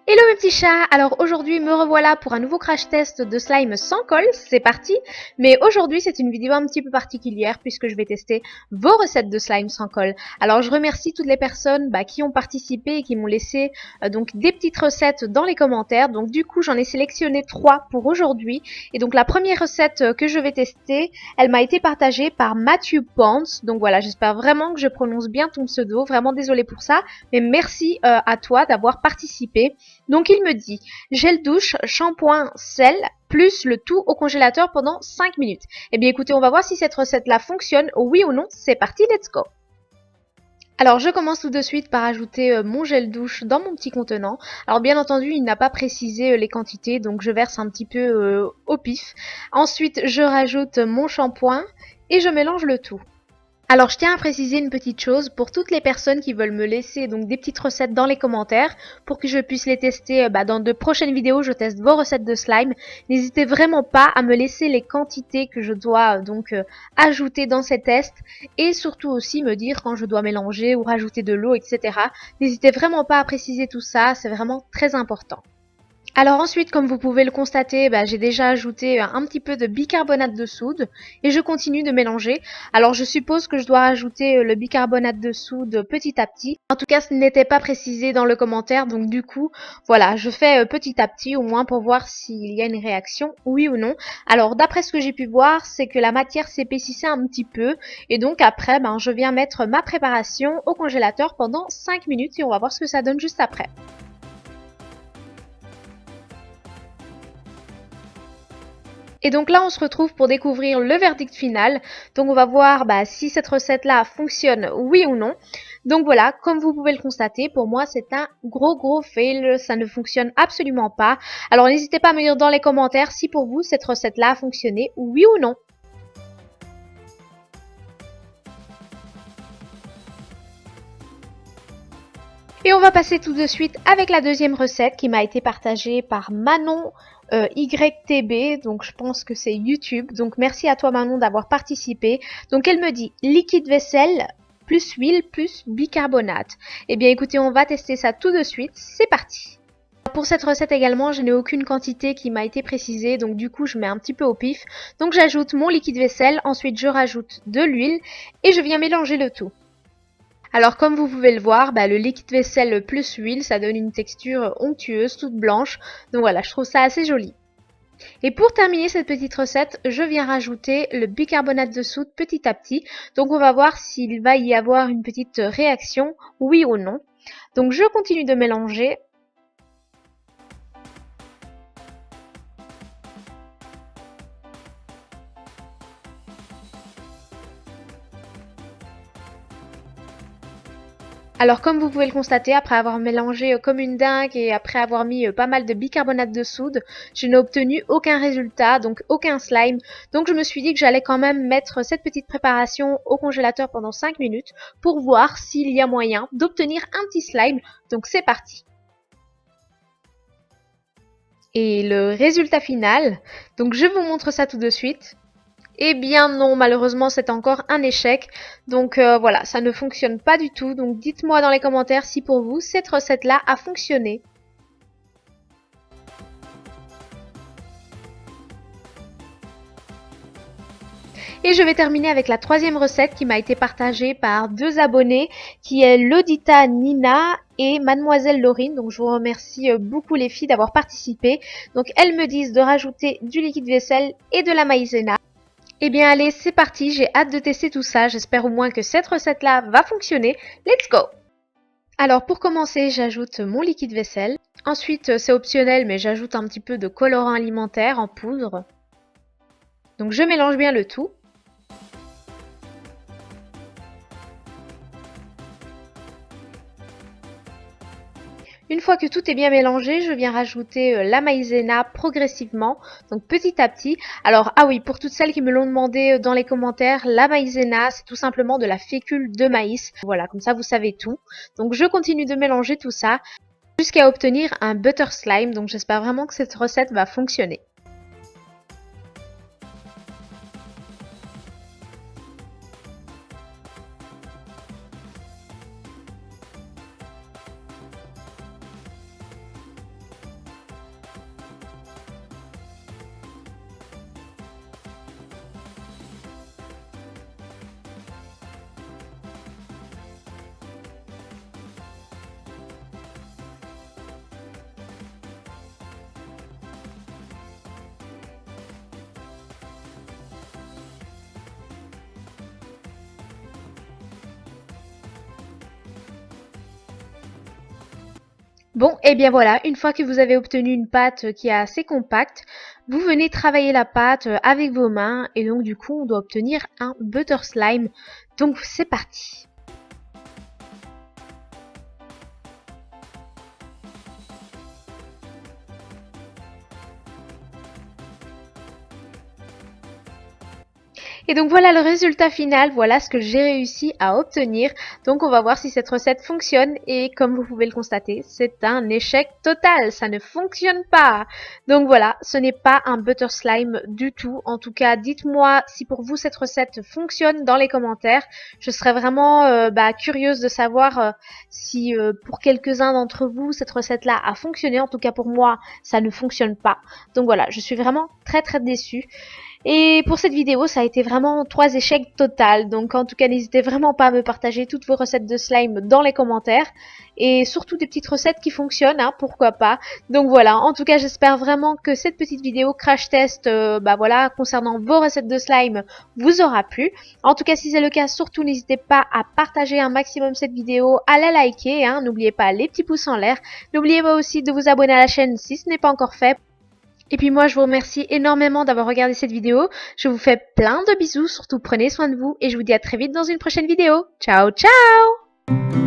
Hello mes petits chats. Alors aujourd'hui me revoilà pour un nouveau crash test de slime sans colle, c'est parti. Mais aujourd'hui c'est une vidéo un petit peu particulière puisque je vais tester vos recettes de slime sans colle. Alors je remercie toutes les personnes qui ont participé et qui m'ont laissé donc des petites recettes dans les commentaires. Donc du coup j'en ai sélectionné 3 pour aujourd'hui. Et donc la première recette que je vais tester, elle m'a été partagée par Matthew Pons. Donc voilà, j'espère vraiment que je prononce bien ton pseudo, vraiment désolée pour ça. Mais merci à toi d'avoir participé. Donc il me dit gel douche, shampoing, sel, plus le tout au congélateur pendant 5 minutes. Eh bien écoutez, on va voir si cette recette-là fonctionne, oui ou non. C'est parti, let's go. Alors je commence tout de suite par ajouter mon gel douche dans mon petit contenant. Alors bien entendu, il n'a pas précisé les quantités, donc je verse un petit peu au pif. Ensuite, je rajoute mon shampoing et je mélange le tout. Alors je tiens à préciser une petite chose pour toutes les personnes qui veulent me laisser donc des petites recettes dans les commentaires pour que je puisse les tester dans de prochaines vidéos. Je teste vos recettes de slime. N'hésitez vraiment pas à me laisser les quantités que je dois ajouter dans ces tests et surtout aussi me dire quand je dois mélanger ou rajouter de l'eau, etc. N'hésitez vraiment pas à préciser tout ça, c'est vraiment très important. Alors ensuite, comme vous pouvez le constater, j'ai déjà ajouté un petit peu de bicarbonate de soude et je continue de mélanger. Alors je suppose que je dois rajouter le bicarbonate de soude petit à petit. En tout cas, ce n'était pas précisé dans le commentaire, donc du coup, voilà, je fais petit à petit au moins pour voir s'il y a une réaction, oui ou non. Alors d'après ce que j'ai pu voir, c'est que la matière s'épaississait un petit peu et donc après, je viens mettre ma préparation au congélateur pendant 5 minutes et on va voir ce que ça donne juste après. Et donc là, on se retrouve pour découvrir le verdict final. Donc on va voir si cette recette-là fonctionne, oui ou non. Donc voilà, comme vous pouvez le constater, pour moi c'est un gros fail, ça ne fonctionne absolument pas. Alors n'hésitez pas à me dire dans les commentaires si pour vous cette recette-là a fonctionné, oui ou non. Et on va passer tout de suite avec la deuxième recette qui m'a été partagée par Manon YTB, donc je pense que c'est YouTube. Donc merci à toi Manon d'avoir participé. Donc elle me dit liquide vaisselle plus huile plus bicarbonate. Eh bien écoutez, on va tester ça tout de suite. C'est parti. Pour cette recette également, je n'ai aucune quantité qui m'a été précisée, donc du coup je mets un petit peu au pif. Donc j'ajoute mon liquide vaisselle, ensuite je rajoute de l'huile et je viens mélanger le tout. Alors comme vous pouvez le voir, le liquide vaisselle plus huile, ça donne une texture onctueuse, toute blanche. Donc voilà, je trouve ça assez joli. Et pour terminer cette petite recette, je viens rajouter le bicarbonate de soude petit à petit. Donc on va voir s'il va y avoir une petite réaction, oui ou non. Donc je continue de mélanger. Alors comme vous pouvez le constater, après avoir mélangé comme une dingue et après avoir mis pas mal de bicarbonate de soude, je n'ai obtenu aucun résultat, donc aucun slime. Donc je me suis dit que j'allais quand même mettre cette petite préparation au congélateur pendant 5 minutes pour voir s'il y a moyen d'obtenir un petit slime. Donc c'est parti. Et le résultat final, donc je vous montre ça tout de suite. Eh bien non, malheureusement c'est encore un échec. Donc voilà, ça ne fonctionne pas du tout. Donc dites-moi dans les commentaires si pour vous cette recette-là a fonctionné. Et je vais terminer avec la troisième recette qui m'a été partagée par deux abonnés, qui est Lodita Nina et Mademoiselle Laurine. Donc je vous remercie beaucoup les filles d'avoir participé. Donc elles me disent de rajouter du liquide vaisselle et de la maïzena. Eh bien allez, c'est parti, j'ai hâte de tester tout ça, j'espère au moins que cette recette-là va fonctionner. Let's go! Alors pour commencer, j'ajoute mon liquide vaisselle. Ensuite, c'est optionnel, mais j'ajoute un petit peu de colorant alimentaire en poudre. Donc je mélange bien le tout. Une fois que tout est bien mélangé, je viens rajouter la maïzena progressivement, donc petit à petit. Alors, ah oui, pour toutes celles qui me l'ont demandé dans les commentaires, la maïzena, c'est tout simplement de la fécule de maïs. Voilà, comme ça vous savez tout. Donc je continue de mélanger tout ça jusqu'à obtenir un butter slime. Donc j'espère vraiment que cette recette va fonctionner. Bon, et bien voilà, une fois que vous avez obtenu une pâte qui est assez compacte, vous venez travailler la pâte avec vos mains et donc du coup on doit obtenir un butter slime. Donc c'est parti. Et donc voilà le résultat final, voilà ce que j'ai réussi à obtenir. Donc on va voir si cette recette fonctionne et comme vous pouvez le constater, c'est un échec total, ça ne fonctionne pas. Donc voilà, ce n'est pas un butter slime du tout. En tout cas, dites-moi si pour vous cette recette fonctionne dans les commentaires. Je serais vraiment curieuse de savoir si pour quelques-uns d'entre vous cette recette-là a fonctionné. En tout cas pour moi, ça ne fonctionne pas. Donc voilà, je suis vraiment très très déçue. Et pour cette vidéo, ça a été vraiment 3 échecs total. Donc en tout cas, n'hésitez vraiment pas à me partager toutes vos recettes de slime dans les commentaires. Et surtout des petites recettes qui fonctionnent, hein, pourquoi pas. Donc voilà, en tout cas, j'espère vraiment que cette petite vidéo crash test concernant vos recettes de slime vous aura plu. En tout cas, si c'est le cas, surtout n'hésitez pas à partager un maximum cette vidéo, à la liker, hein. N'oubliez pas les petits pouces en l'air. N'oubliez pas aussi de vous abonner à la chaîne si ce n'est pas encore fait. Et puis moi, je vous remercie énormément d'avoir regardé cette vidéo. Je vous fais plein de bisous, surtout prenez soin de vous et je vous dis à très vite dans une prochaine vidéo. Ciao, ciao!